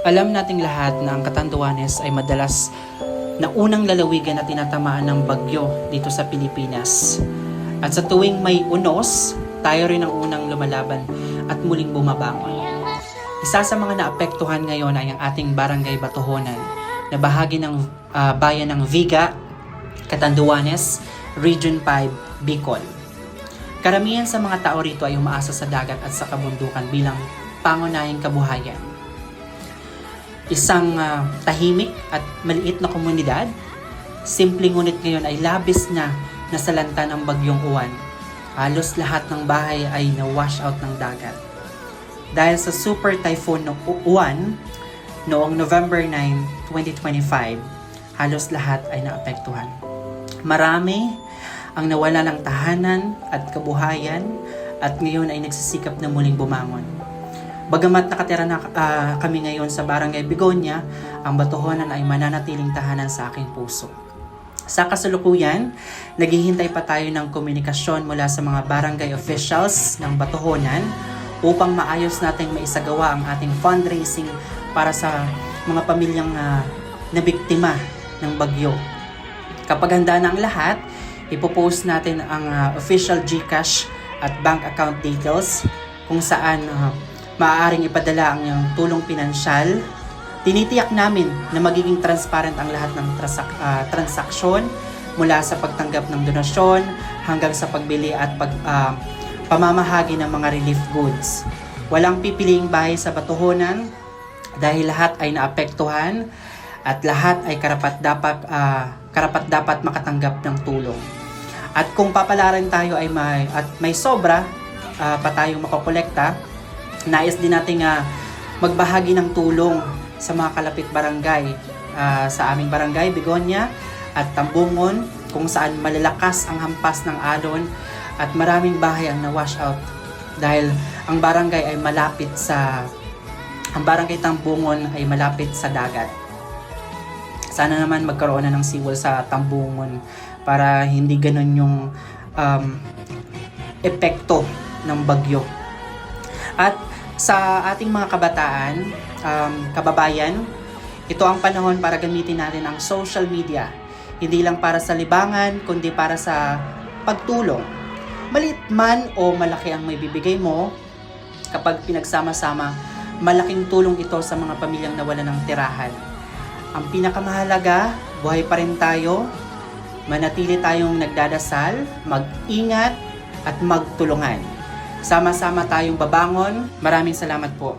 Alam nating lahat na ang Catanduanes ay madalas na unang lalawigan na tinatamaan ng bagyo dito sa Pilipinas. At sa tuwing may unos, tayo rin ang unang lumalaban at muling bumabangon. Isa sa mga naapektuhan ngayon ay ang ating Barangay Batohonan na bahagi ng bayan ng Viga, Catanduanes, Region 5, Bicol. Karamihan sa mga tao rito ay umaasa sa dagat at sa kabundukan bilang pangunahing kabuhayan. Isang tahimik at maliit na komunidad, simple ngunit ngayon ay labis na nasalanta ng bagyong Uwan. Halos lahat ng bahay ay na-wash out ng dagat. Dahil sa Super Typhoon Uwan noong November 9, 2025, halos lahat ay naapektuhan. Marami ang nawala ng tahanan at kabuhayan at ngayon ay nagsisikap na muling bumangon. Bagamat nakatira na kami ngayon sa Barangay Begonia, ang Batohonan ay mananatiling tahanan sa aking puso. Sa kasalukuyan, naghihintay pa tayo ng komunikasyon mula sa mga barangay officials ng Batohonan upang maayos nating maisagawa ang ating fundraising para sa mga pamilyang nabiktima ng bagyo. Kapag handa na ang lahat, ipopost natin ang official GCash at bank account details kung saan maaaring ipadala ang iyong tulong pinansyal. Tinitiyak namin na magiging transparent ang lahat ng transaksyon mula sa pagtanggap ng donasyon hanggang sa pagbili at pamamahagi ng mga relief goods. Walang pipiliing bahay sa Batohonan dahil lahat ay naapektuhan at lahat ay karapat-dapat makatanggap ng tulong. At kung papalaran tayo ay may sobra pa tayong makokolekta, nais din nating magbahagi ng tulong sa mga kalapit barangay sa aming Barangay Begonia at Tambungon kung saan malalakas ang hampas ng alon at maraming bahay ang na-wash out dahil ang barangay Tambungon ay malapit sa dagat. Sana naman magkaroon na ng seawall sa Tambungon para hindi ganun yung epekto ng bagyo. At sa ating mga kabataan, kababayan, ito ang panahon para gamitin natin ang social media. Hindi lang para sa libangan, kundi para sa pagtulong. Maliit man o malaki ang may bibigay mo, kapag pinagsama-sama, malaking tulong ito sa mga pamilyang nawala ng tirahan. Ang pinakamahalaga, buhay pa rin tayo, manatili tayong nagdadasal, mag-ingat at magtulungan. Sama-sama tayong babangon. Maraming salamat po.